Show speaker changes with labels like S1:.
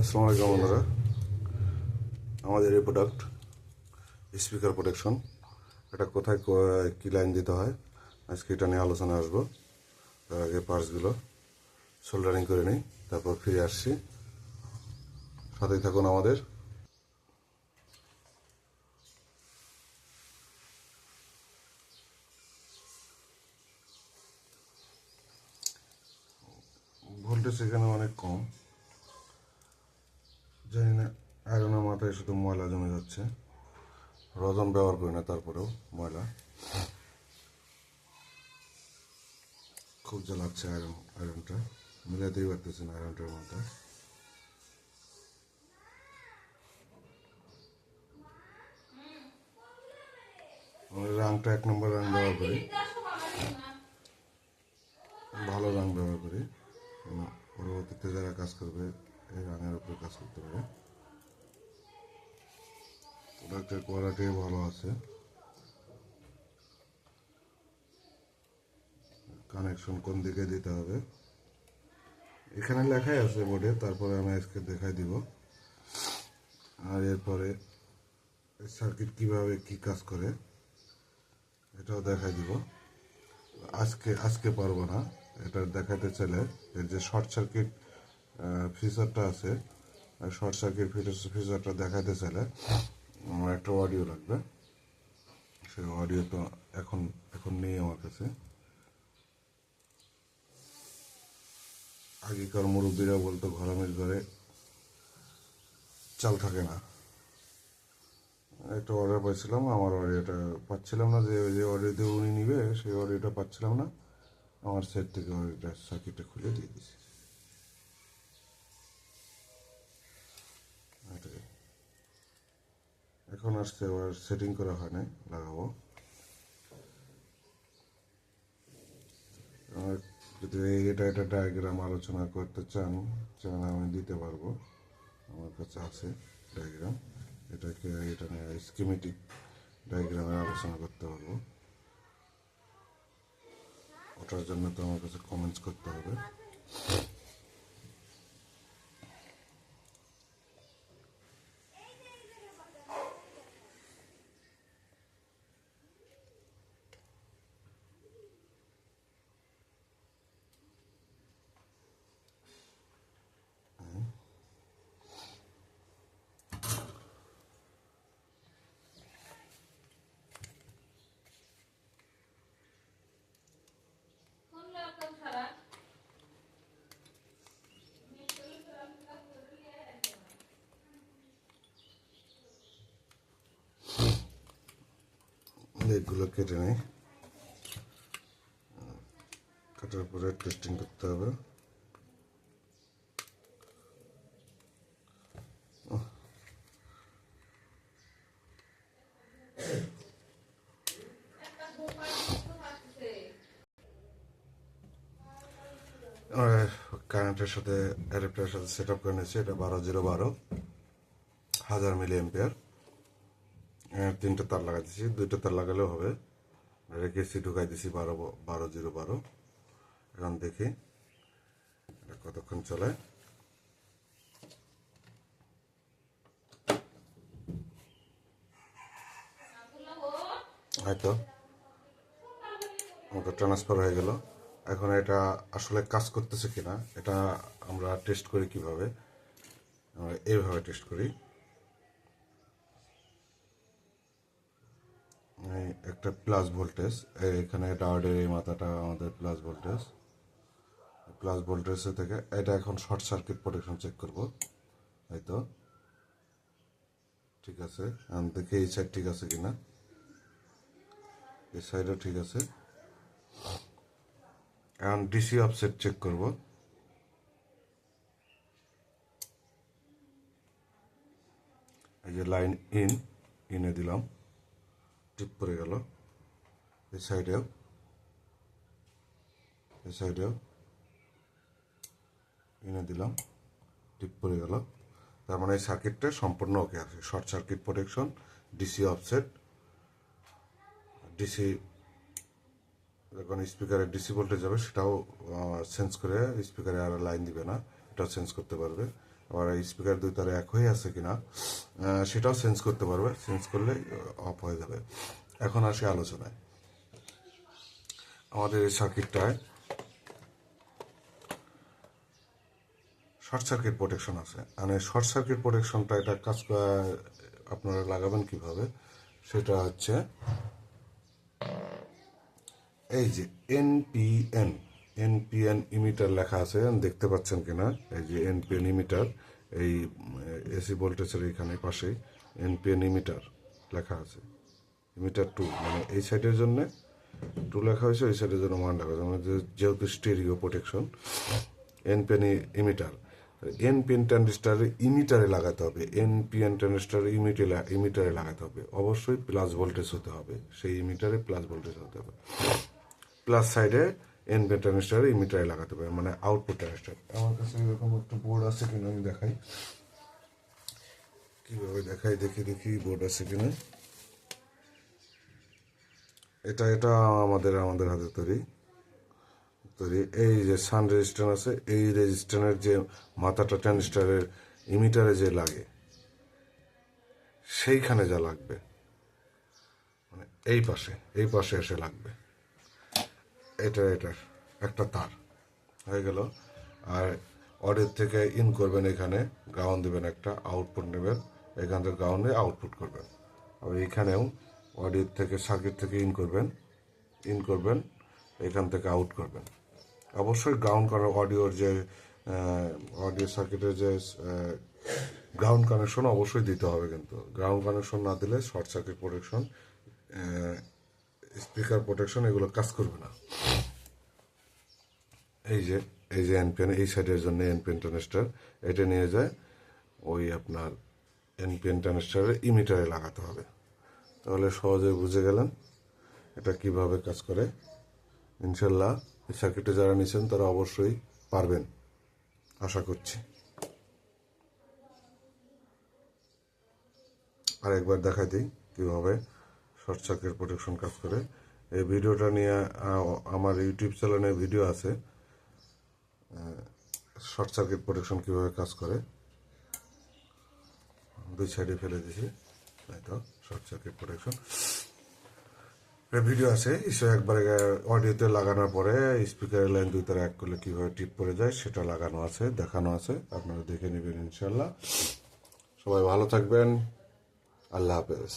S1: আসসালামু আলাইকুম বন্ধুরা, আমাদের এই প্রোডাক্ট স্পিকার প্রোটেকশন, এটা কোথায় কী লাইন দিতে হয় আজকে এটা নিয়ে আলোচনা আসবো। তার আগে পার্টসগুলো সোল্ডারিং করে নিই, তারপর ফিরে আসছি। সাথেই থাকুন আমাদের। ভোল্টেজ এখানে অনেক কম, জানি না আয়রনের মাথায় শুধু ময়লা জমে যাচ্ছে। রজন ব্যবহার করি না, তারপরেও ময়লা খুব জ্বালাচ্ছে। আয়রনটা মিলাতেই পারতেছি না আয়রনটার মধ্যে। রাংটা 1 নম্বর রাং ব্যবহার করি, ভালো রাং ব্যবহার করি। পরবর্তীতে যারা কাজ করবে এই রাঙের উপরে কাজ করতে পারে। প্রোডাক্টের কোয়ালিটি ভালো আছে। কানেকশন কোন দিকে দিতে হবে এখানে লেখাই আছে বোর্ডে, তারপরে আমি আজকে দেখাই দিব। আর এরপরে সার্কিট কিভাবে কি কাজ করে এটাও দেখাই দিব। আজকে পারবো না, এটা দেখাতে চাইলে এর যে শর্ট সার্কিট ফিচারটা আছে, শর্ট সার্কিট ফিচারটা দেখাতে চাইলে আমার একটা অডিও লাগবে। সেই অডিও তো এখন নেই আমার কাছে। আগেকার মুরব্বীরা বলতো ঘরামের ঘরে চাল থাকে না। একটা অর্ডার পাইছিলাম, আমার অডিওটা পাচ্ছিলাম না, যে অডিও দিয়ে উনি নিবে সেই অডিওটা পাচ্ছিলাম না। আমার সেট থেকে অডিওটা সার্কিটটা খুলে দিয়ে দিয়েছি। এটাই এখন আসছে, আবার সেটিং করা হয় নাই, লাগাবো। যদি এটা ডায়াগ্রাম আলোচনা করতে চান আমি দিতে পারবো, আমার কাছে আছে ডায়াগ্রাম। এটা নিয়ে স্কিমেটিক ডায়াগ্রামের আলোচনা করতে পারবো। ওটার জন্য তো আমার কাছে কমেন্টস করতে হবে। এগুলো কেটে নেই, কাটার পরে টেস্টিং করতে হবে। কারেন্টের সাথে অ্যাডাপ্টারের সাথে সেট আপ করে নিয়েছি। এটা 12 মিলি এম্পিয়ার। 3টে তার লাগাই দিয়েছি, 2টা তার লাগালেও হবে। রেখেছি, ঢুকাই দিয়েছি 12 এখন দেখি এটা কতক্ষণ চলে। হয়তো আমাদের ট্রান্সফার হয়ে গেল। এখন এটা আসলে কাজ করতেছে কিনা এটা আমরা টেস্ট করি কিভাবে, আমরা এইভাবে টেস্ট করি। একটা প্লাস ভোল্টেজ, এখানে ডায়োডের এই মাথাটা আমাদের প্লাস ভোল্টেজ থেকে এটা এখন শর্ট সার্কিট প্রোটেকশন চেক করব। এই তো ঠিক আছে, দেখি এই সাইড ঠিক আছে কিনা। এই সাইডও ঠিক আছে। এখন ডিসি অফসেট চেক করব। এই যে লাইন ইনে দিলাম, টিপ পড়ে গেল। এই সাইডেও ইনে দিলাম, টিপ পড়ে গেল। তার মানে এই সার্কিটটা সম্পূর্ণ ওকে আছে। Short circuit protection, DC offset. DC যখন স্পিকারে ডিসি ভোল্টেজ যাবে সেটাও সেন্স করে, স্পিকারে আর লাইন দিবে না, এটাও সেন্স করতে পারবে। আবার স্পিকার দুই তারে এক হয়ে আছে কিনা সেটাও চেঞ্জ করতে পারবে। চেঞ্জ করলে অফ হয়ে যাবে। এখন আসি আলোচনায়। আমাদের এই সার্কিটটায় শর্ট সার্কিট প্রোটেকশন আছে। মানে শর্ট সার্কিট প্রোটেকশনটা এটা কাজ আপনারা লাগাবেন কিভাবে, সেটা হচ্ছে এই যে এনপিএন ইমিটার লেখা আছে, দেখতে পাচ্ছেন কিনা? এই যে এনপিএন ইমিটার, এই এসি ভোল্টেজের এখানে পাশেই এনপিএন ইমিটার লেখা আছে। ইমিটার 2, মানে এই সাইডের জন্য 2 লেখা হয়েছে, ওই সাইডের জন্য 1 লেখা হয়েছে, মানে যেহেতু stereo protection. NPN emitter, NPN ট্রানজিস্টারে ইমিটারে লাগাতে হবে। এনপিএন ট্রানজিস্টারে ইমিটারে লাগাতে হবে। অবশ্যই প্লাস ভোল্টেজ হতে হবে, সেই ইমিটারে প্লাস ভোল্টেজ হতে হবে। প্লাস সাইডে এনপিএন ট্রানজিস্টারে ইমিটারে লাগাতে হবে, মানে আউটপুট ট্রানজিস্টার। আমার কাছে এরকম একটা বোর্ড আছে কিনা আমি দেখাই, কিভাবে দেখাই, দেখি বোর্ড আছে কিনা। এটা আমাদের হাতে তৈরি। এই যে সান রেজিস্ট্যান্স আছে, এই রেজিস্ট্যান্সের যে মাথাটা ট্রানজিস্টারের ইমিটারে যে লাগে, সেইখানে যা লাগবে, মানে এই পাশে এসে লাগবে। এটার একটা তার হয়ে গেল। আর অডিও থেকে ইন করবেন, এখানে গ্রাউন্ড দেবেন, একটা আউটপুট নেবেন, এখান থেকে গ্রাউন্ডে আউটপুট করবেন। আবার এখানেও অডিও থেকে সার্কিট থেকে ইন করবেন, এখান থেকে আউট করবেন। অবশ্যই গ্রাউন্ড করা অডিও সার্কিটের যে গ্রাউন্ড কানেকশন অবশ্যই দিতে হবে, কিন্তু গ্রাউন্ড কানেকশন না দিলে short circuit protection, speaker protection এগুলো কাজ করবে না। এই যে এনপিএন, এই সাইডের জন্য এনপিএন ট্রানজিস্টার, এটা নিয়ে যায় ওই আপনার এনপিএন ট্রানজিস্টারের ইমিটারে লাগাতে হবে। তাহলে সহজে বুঝে গেলেন এটা কিভাবে কাজ করে। ইনশাল্লাহ এই সার্কিটে যারা নিছেন তারা অবশ্যই পারবেন, আশা করছি। আর একবার দেখাই দিই কীভাবে শর্ট সার্কিট প্রোটেকশন কাজ করে। এই ভিডিওটা নিয়ে আমার ইউটিউব চ্যানেলে ভিডিও আছে, শর্ট সার্কিট প্রোটেকশন কীভাবে কাজ করে। দুই সাইডে ফেলে দিয়েছি, তাই তো শর্ট সার্কিট প্রোটেকশন ভিডিও আছে। একবারে অডিওতে লাগানোর পরে স্পিকারের লাইন দুই তারা এক করলে কীভাবে টিপ পড়ে যায় সেটা লাগানো আছে, দেখানো আছে, আপনারা দেখে নেবেন ইনশাল্লাহ। সবাই ভালো থাকবেন, আল্লাহ হাফেজ।